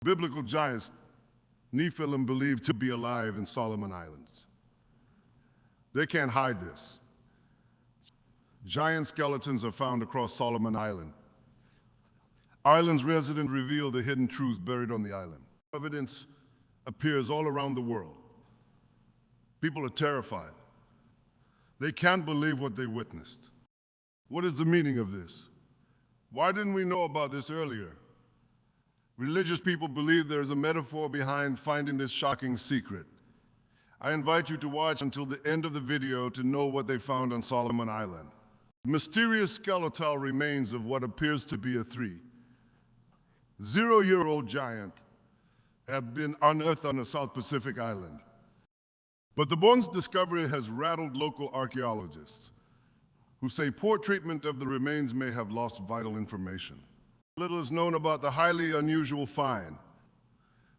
Biblical giants, Nephilim, believed to be alive in Solomon Islands. They can't hide this. Giant skeletons are found across Solomon Island. Island's residents reveal the hidden truths buried on the island. Evidence appears all around the world. People are terrified. They can't believe what they witnessed. What is the meaning of this? Why didn't we know about this earlier? Religious people believe there is a metaphor behind finding this shocking secret. I invite you to watch until the end of the video to know what they found on Solomon Island. Mysterious skeletal remains of what appears to be a 3,000-year-old giant have been unearthed on a South Pacific island. But the bones discovery has rattled local archaeologists, who say poor treatment of the remains may have lost vital information. Little is known about the highly unusual find,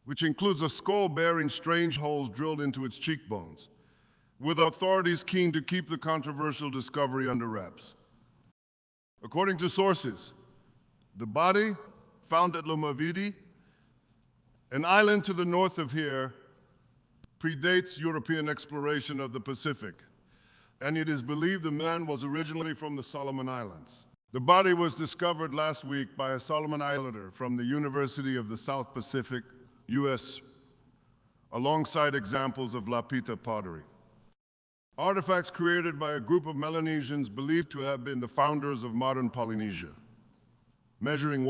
which includes a skull bearing strange holes drilled into its cheekbones, with authorities keen to keep the controversial discovery under wraps. According to sources, the body, found at Lomavidi, an island to the north of here, predates European exploration of the Pacific, and it is believed the man was originally from the Solomon Islands. The body was discovered last week by a Solomon Islander from the University of the South Pacific, U.S., alongside examples of Lapita pottery. Artifacts created by a group of Melanesians believed to have been the founders of modern Polynesia. Measuring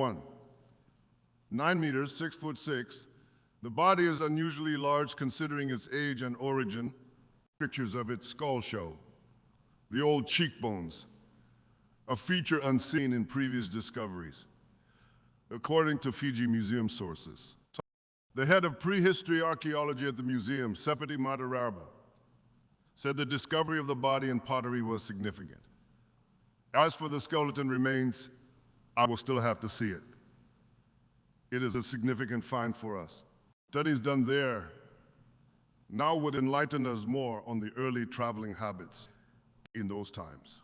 9 meters, 6'6", the body is unusually large considering its age and origin. Pictures of its skull show the old cheekbones, a feature unseen in previous discoveries, according to Fiji Museum sources. The head of prehistory archaeology at the museum, Sepeti Matararba, said the discovery of the body and pottery was significant. As for the skeleton remains, I will still have to see it. It is a significant find for us. Studies done there now would enlighten us more on the early traveling habits in those times.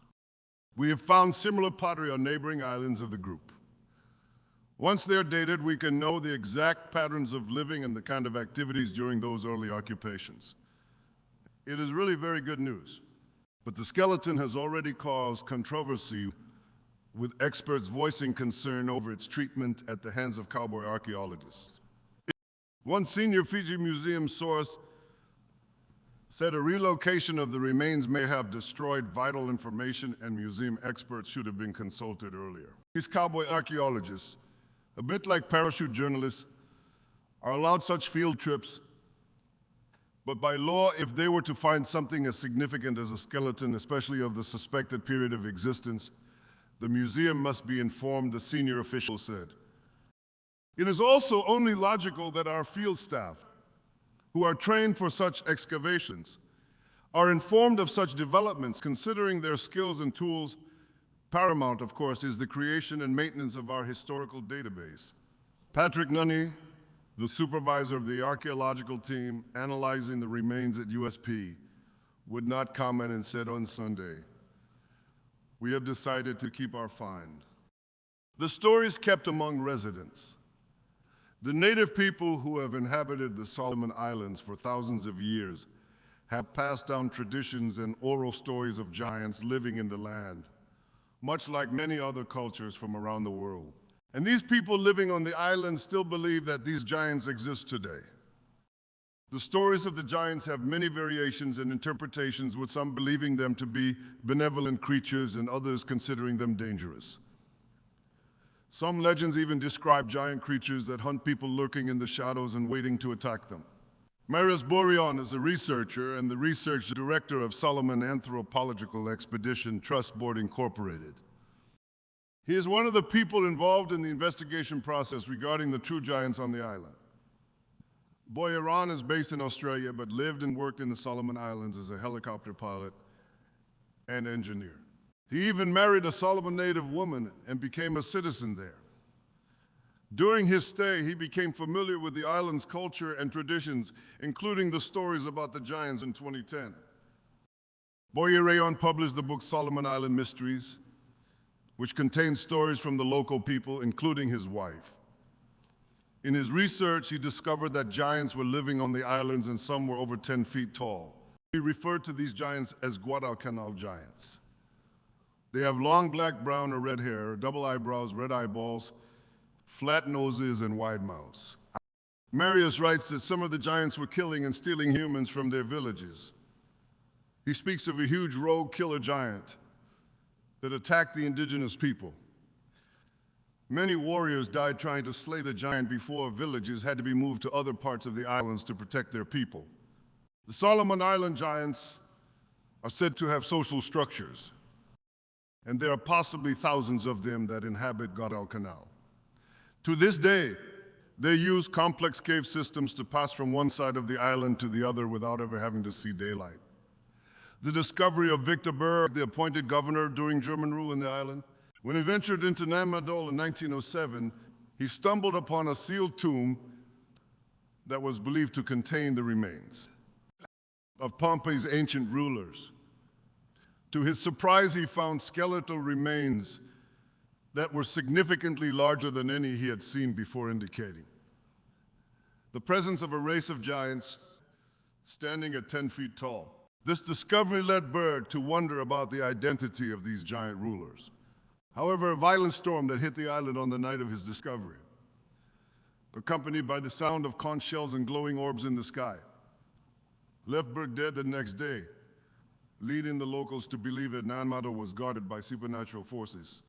We have found similar pottery on neighboring islands of the group. Once they're dated, we can know the exact patterns of living and the kind of activities during those early occupations. It is really very good news. But the skeleton has already caused controversy, with experts voicing concern over its treatment at the hands of cowboy archaeologists. One senior Fiji Museum source said a relocation of the remains may have destroyed vital information and museum experts should have been consulted earlier. These cowboy archaeologists, a bit like parachute journalists, are allowed such field trips, but by law, if they were to find something as significant as a skeleton, especially of the suspected period of existence, the museum must be informed, the senior official said. It is also only logical that our field staff, who are trained for such excavations, are informed of such developments, considering their skills and tools. Paramount, of course, is the creation and maintenance of our historical database. Patrick Nunny, the supervisor of the archaeological team analyzing the remains at USP, would not comment and said on Sunday, "We have decided to keep our find." The stories kept among residents. The native people who have inhabited the Solomon Islands for thousands of years have passed down traditions and oral stories of giants living in the land, much like many other cultures from around the world. And these people living on the island still believe that these giants exist today. The stories of the giants have many variations and interpretations, with some believing them to be benevolent creatures and others considering them dangerous. Some legends even describe giant creatures that hunt people lurking in the shadows and waiting to attack them. Marius Bourion is a researcher and the research director of Solomon Anthropological Expedition Trust Board Incorporated. He is one of the people involved in the investigation process regarding the true giants on the island. Bourion is based in Australia but lived and worked in the Solomon Islands as a helicopter pilot and engineer. He even married a Solomon native woman and became a citizen there. During his stay, he became familiar with the island's culture and traditions, including the stories about the giants in 2010. Bourion published the book Solomon Island Mysteries, which contains stories from the local people, including his wife. In his research, he discovered that giants were living on the islands and some were over 10 feet tall. He referred to these giants as Guadalcanal giants. They have long black, brown, or red hair, double eyebrows, red eyeballs, flat noses, and wide mouths. Marius writes that some of the giants were killing and stealing humans from their villages. He speaks of a huge rogue killer giant that attacked the indigenous people. Many warriors died trying to slay the giant before villages had to be moved to other parts of the islands to protect their people. The Solomon Island giants are said to have social structures, and there are possibly thousands of them that inhabit Guadalcanal. To this day, they use complex cave systems to pass from one side of the island to the other without ever having to see daylight. The discovery of Victor Berg, the appointed governor during German rule in the island, when he ventured into Nan Madol in 1907, he stumbled upon a sealed tomb that was believed to contain the remains of Pompey's ancient rulers. To his surprise, he found skeletal remains that were significantly larger than any he had seen before, indicating the presence of a race of giants standing at 10 feet tall. This discovery led Berg to wonder about the identity of these giant rulers. However, a violent storm that hit the island on the night of his discovery, accompanied by the sound of conch shells and glowing orbs in the sky, left Berg dead the next day, leading the locals to believe that Nan Madol was guarded by supernatural forces.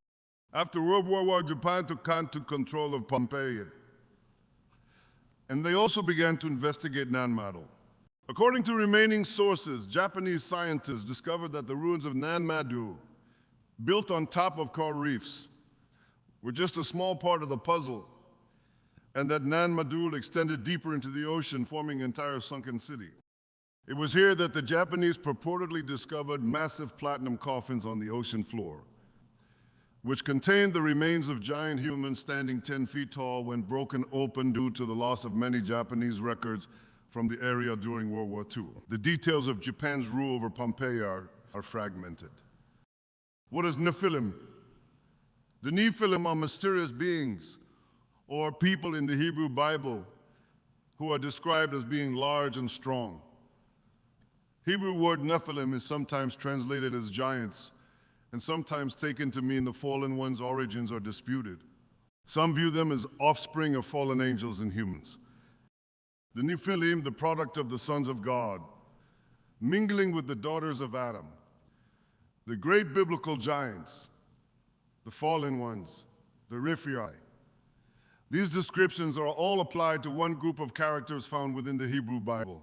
After World War I, Japan took control of Pompeii, and they also began to investigate Nan Madol. According to remaining sources, Japanese scientists discovered that the ruins of Nan Madol, built on top of coral reefs, were just a small part of the puzzle, and that Nan Madol extended deeper into the ocean, forming an entire sunken city. It was here that the Japanese purportedly discovered massive platinum coffins on the ocean floor, which contained the remains of giant humans standing 10 feet tall when broken open due to the loss of many Japanese records from the area during World War II. The details of Japan's rule over Pompeii are fragmented. What is Nephilim? The Nephilim are mysterious beings or people in the Hebrew Bible who are described as being large and strong. Hebrew word Nephilim is sometimes translated as giants and sometimes taken to mean the fallen ones' origins are disputed. Some view them as offspring of fallen angels and humans. The Nephilim, the product of the sons of God, mingling with the daughters of Adam. The great biblical giants, the fallen ones, the Rephaim. These descriptions are all applied to one group of characters found within the Hebrew Bible.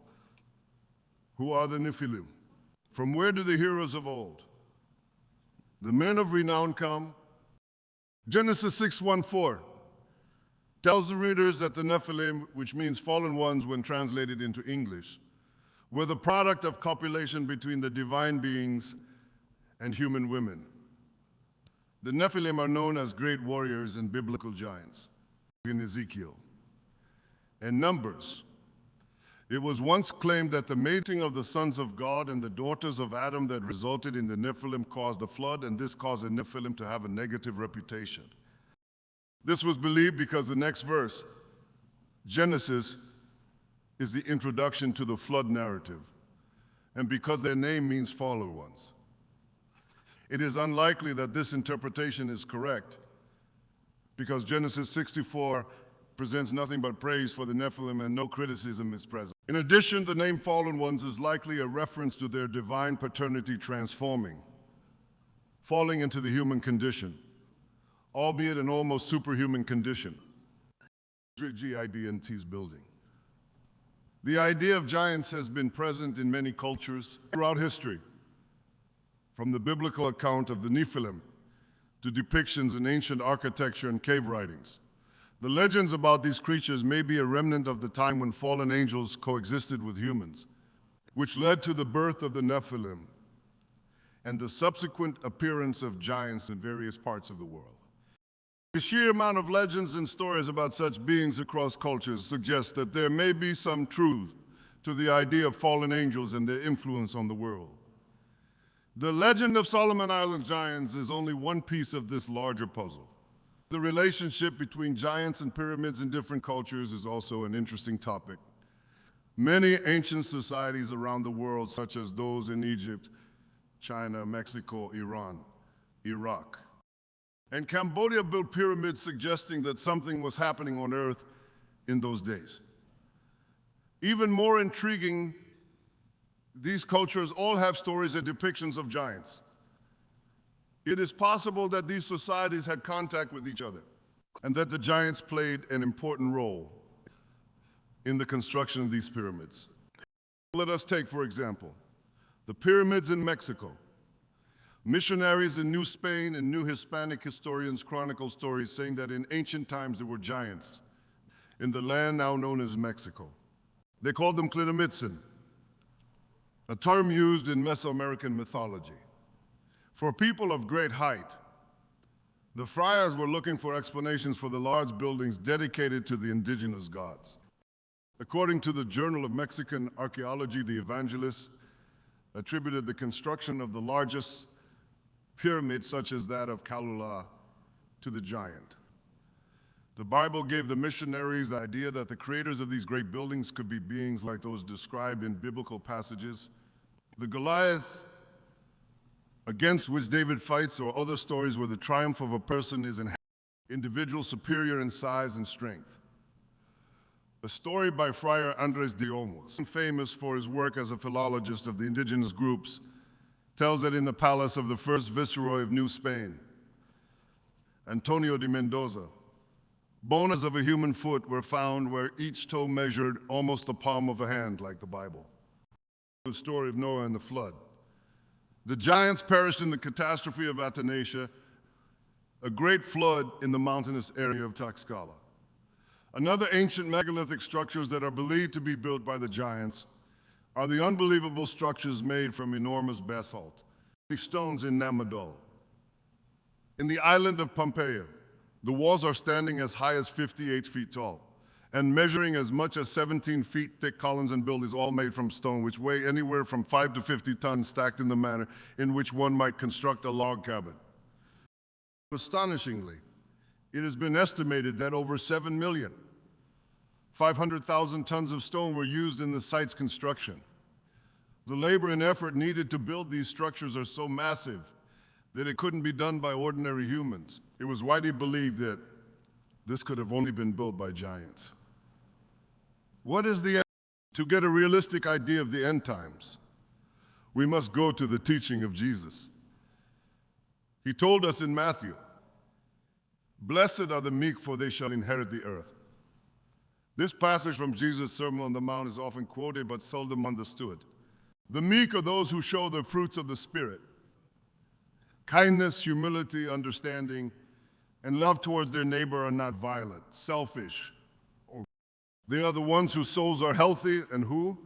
Who are the Nephilim? From where do the heroes of old, the men of renown come? Genesis 6:1-4 tells the readers that the Nephilim, which means fallen ones when translated into English, were the product of copulation between the divine beings and human women. The Nephilim are known as great warriors and biblical giants in Ezekiel and Numbers. It was once claimed that the mating of the sons of God and the daughters of Adam that resulted in the Nephilim caused the flood, and this caused the Nephilim to have a negative reputation. This was believed because the next verse, Genesis, is the introduction to the flood narrative, and because their name means fallen ones. It is unlikely that this interpretation is correct, because Genesis 64 presents nothing but praise for the Nephilim and no criticism is present. In addition, the name Fallen Ones is likely a reference to their divine paternity transforming, falling into the human condition, albeit an almost superhuman condition. GIDNT's building. The idea of giants has been present in many cultures throughout history, from the biblical account of the Nephilim to depictions in ancient architecture and cave writings. The legends about these creatures may be a remnant of the time when fallen angels coexisted with humans, which led to the birth of the Nephilim and the subsequent appearance of giants in various parts of the world. The sheer amount of legends and stories about such beings across cultures suggests that there may be some truth to the idea of fallen angels and their influence on the world. The legend of Solomon Island giants is only one piece of this larger puzzle. The relationship between giants and pyramids in different cultures is also an interesting topic. Many ancient societies around the world, such as those in Egypt, China, Mexico, Iran, Iraq, and Cambodia, built pyramids suggesting that something was happening on Earth in those days. Even more intriguing, these cultures all have stories and depictions of giants. It is possible that these societies had contact with each other and that the giants played an important role in the construction of these pyramids. Let us take, for example, the pyramids in Mexico. Missionaries in New Spain and New Hispanic historians chronicle stories saying that in ancient times there were giants in the land now known as Mexico. They called them Clitamitzin, a term used in Mesoamerican mythology. For people of great height, the friars were looking for explanations for the large buildings dedicated to the indigenous gods. According to the Journal of Mexican Archaeology, the evangelists attributed the construction of the largest pyramid, such as that of Calula, to the giant. The Bible gave the missionaries the idea that the creators of these great buildings could be beings like those described in biblical passages. The Goliath against which David fights, or other stories where the triumph of a person is an individual superior in size and strength. A story by Friar Andres de Olmos, famous for his work as a philologist of the indigenous groups, tells that in the palace of the first viceroy of New Spain, Antonio de Mendoza, bones of a human foot were found where each toe measured almost the palm of a hand, like the Bible. The story of Noah and the flood. The giants perished in the catastrophe of Athanasia, a great flood in the mountainous area of Tlaxcala. Another ancient megalithic structures that are believed to be built by the giants are the unbelievable structures made from enormous basalt, the stones in Namadol. In the island of Pompeii, the walls are standing as high as 58 feet tall and measuring as much as 17 feet thick. Columns and buildings all made from stone, which weigh anywhere from 5 to 50 tons, stacked in the manner in which one might construct a log cabin. Astonishingly, it has been estimated that over 7,500,000 tons of stone were used in the site's construction. The labor and effort needed to build these structures are so massive that it couldn't be done by ordinary humans. It was widely believed that this could have only been built by giants. What is the end? To get a realistic idea of the end times, we must go to the teaching of Jesus. He told us in Matthew, "Blessed are the meek, for they shall inherit the earth." This passage from Jesus' Sermon on the Mount is often quoted but seldom understood. The meek are those who show the fruits of the Spirit: kindness, humility, understanding, and love towards their neighbor, are not violent, selfish. They are the ones whose souls are healthy and who,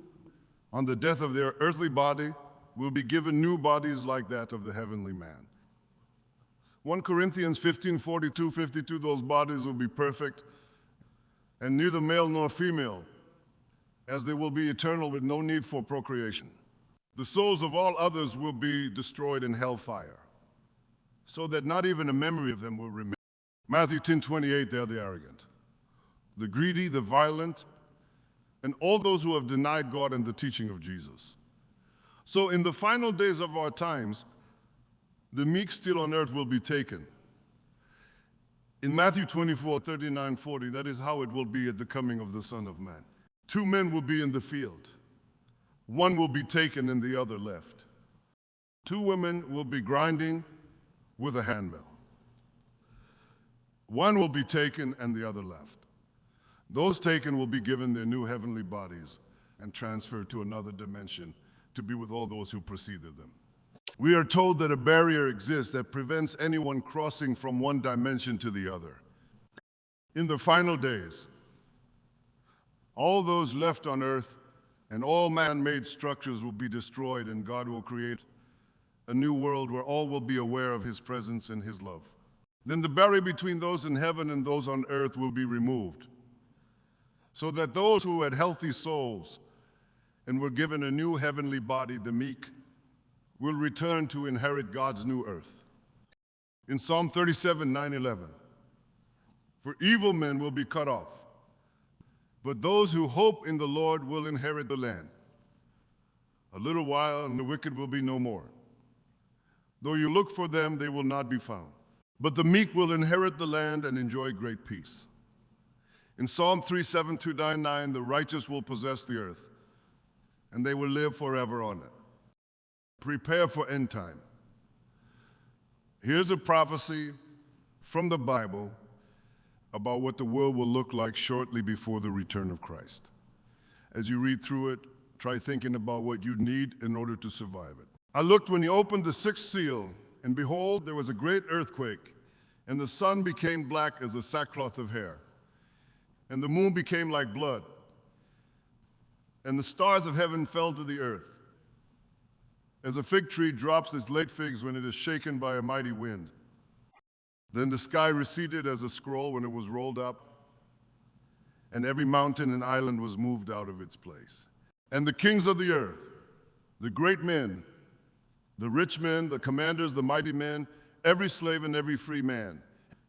on the death of their earthly body, will be given new bodies like that of the heavenly man. 1 Corinthians 15:42-52, those bodies will be perfect and neither male nor female, as they will be eternal with no need for procreation. The souls of all others will be destroyed in hellfire, so that not even a memory of them will remain. Matthew 10:28, they are the arrogant, the greedy, the violent, and all those who have denied God and the teaching of Jesus. So in the final days of our times, the meek still on earth will be taken. In Matthew 24:39-40, that is how it will be at the coming of the Son of Man. 2 men will be in the field. One will be taken and the other left. 2 women will be grinding with a handmill. One will be taken and the other left. Those taken will be given their new heavenly bodies and transferred to another dimension to be with all those who preceded them. We are told that a barrier exists that prevents anyone crossing from one dimension to the other. In the final days, all those left on earth and all man-made structures will be destroyed, and God will create a new world where all will be aware of His presence and His love. Then the barrier between those in heaven and those on earth will be removed, so that those who had healthy souls and were given a new heavenly body, the meek, will return to inherit God's new earth. In Psalm 37:9-11, for evil men will be cut off. But those who hope in the Lord will inherit the land. A little while, and the wicked will be no more. Though you look for them, they will not be found. But the meek will inherit the land and enjoy great peace. In Psalm 3:7-9, the righteous will possess the earth, and they will live forever on it. Prepare for end time. Here's a prophecy from the Bible about what the world will look like shortly before the return of Christ. As you read through it, try thinking about what you need in order to survive it. I looked when he opened the sixth seal, and behold, there was a great earthquake, and the sun became black as a sackcloth of hair, and the moon became like blood, and the stars of heaven fell to the earth, as a fig tree drops its late figs when it is shaken by a mighty wind. Then the sky receded as a scroll when it was rolled up, and every mountain and island was moved out of its place. And the kings of the earth, the great men, the rich men, the commanders, the mighty men, every slave and every free man,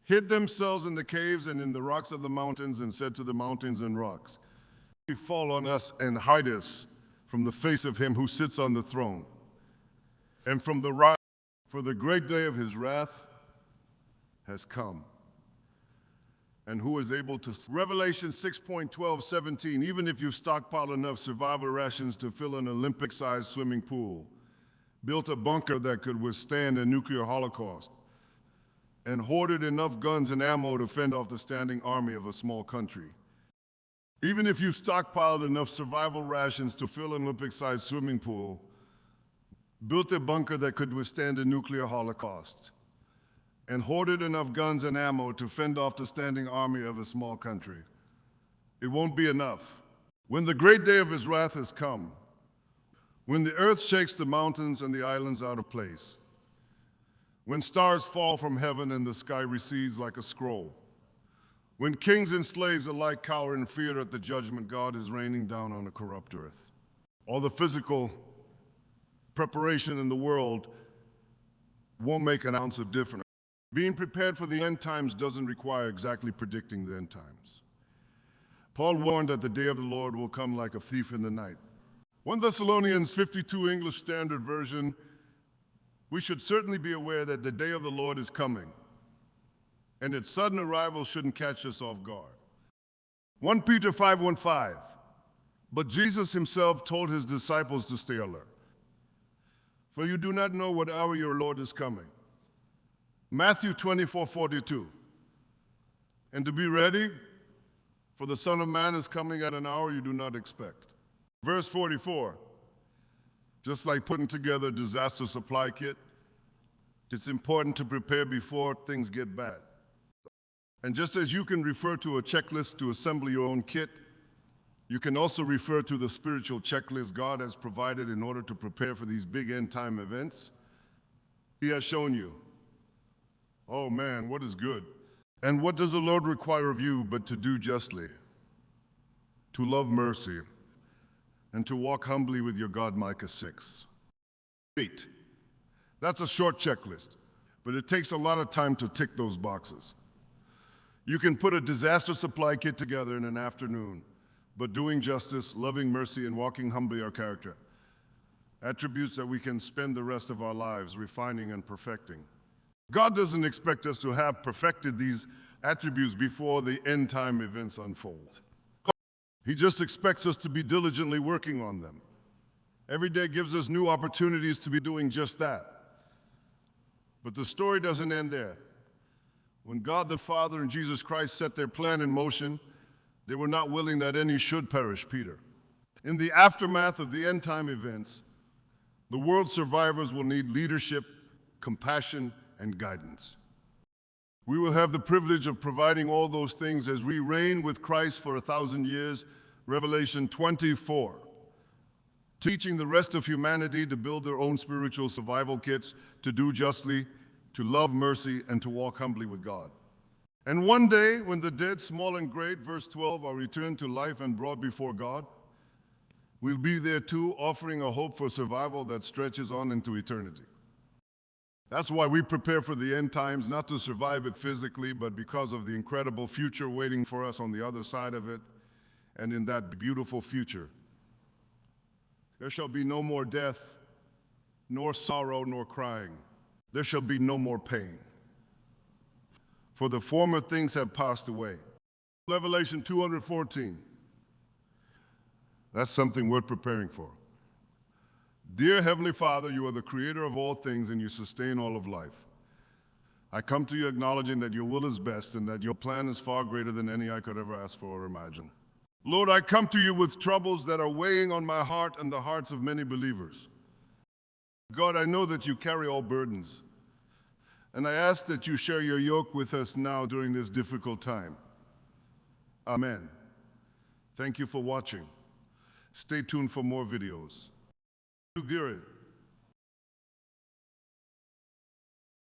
hid themselves in the caves and in the rocks of the mountains, and said to the mountains and rocks, fall on us and hide us from the face of him who sits on the throne, and from the wrath, for the great day of his wrath has come. And who is able to... Revelation 6:12-17, even if you stockpile enough survival rations to fill an Olympic-sized swimming pool, built a bunker that could withstand a nuclear holocaust, and hoarded enough guns and ammo to fend off the standing army of a small country. Even if you stockpiled enough survival rations to fill an Olympic-sized swimming pool, built a bunker that could withstand a nuclear holocaust, and hoarded enough guns and ammo to fend off the standing army of a small country, it won't be enough. When the great day of his wrath has come, when the earth shakes the mountains and the islands out of place, when stars fall from heaven and the sky recedes like a scroll, when kings and slaves alike cower in fear at the judgment God is raining down on a corrupt earth, all the physical preparation in the world won't make an ounce of difference. Being prepared for the end times doesn't require exactly predicting the end times. Paul warned that the day of the Lord will come like a thief in the night. 1 Thessalonians 52 English Standard Version, we should certainly be aware that the day of the Lord is coming, and its sudden arrival shouldn't catch us off guard. 1 Peter 5:15, but Jesus himself told his disciples to stay alert, for you do not know what hour your Lord is coming. Matthew 24:42, and to be ready, for the Son of Man is coming at an hour you do not expect. Verse 44, just like putting together a disaster supply kit, it's important to prepare before things get bad. And just as you can refer to a checklist to assemble your own kit, you can also refer to the spiritual checklist God has provided in order to prepare for these big end-time events. He has shown you. Oh man, what is good? And what does the Lord require of you but to do justly, to love mercy, and to walk humbly with your God, Micah 6. 8. That's a short checklist, but it takes a lot of time to tick those boxes. You can put a disaster supply kit together in an afternoon, but doing justice, loving mercy, and walking humbly are character, attributes that we can spend the rest of our lives refining and perfecting. God doesn't expect us to have perfected these attributes before the end-time events unfold. He just expects us to be diligently working on them. Every day gives us new opportunities to be doing just that. But the story doesn't end there. When God the Father and Jesus Christ set their plan in motion, they were not willing that any should perish, Peter. In the aftermath of the end-time events, the world's survivors will need leadership, compassion, and guidance. We will have the privilege of providing all those things as we reign with Christ for 1,000 years, Revelation 24, teaching the rest of humanity to build their own spiritual survival kits, to do justly, to love mercy, and to walk humbly with God. And one day, when the dead, small and great, verse 12, are returned to life and brought before God, we'll be there too, offering a hope for survival that stretches on into eternity. That's why we prepare for the end times, not to survive it physically, but because of the incredible future waiting for us on the other side of it. And in that beautiful future, there shall be no more death, nor sorrow, nor crying. There shall be no more pain. For the former things have passed away. Revelation 2:14. That's something worth preparing for. Dear Heavenly Father, you are the creator of all things and you sustain all of life. I come to you acknowledging that your will is best and that your plan is far greater than any I could ever ask for or imagine. Lord, I come to you with troubles that are weighing on my heart and the hearts of many believers. God, I know that you carry all burdens, and I ask that you share your yoke with us now during this difficult time. Amen. Thank you for watching. Stay tuned for more videos. You hear it.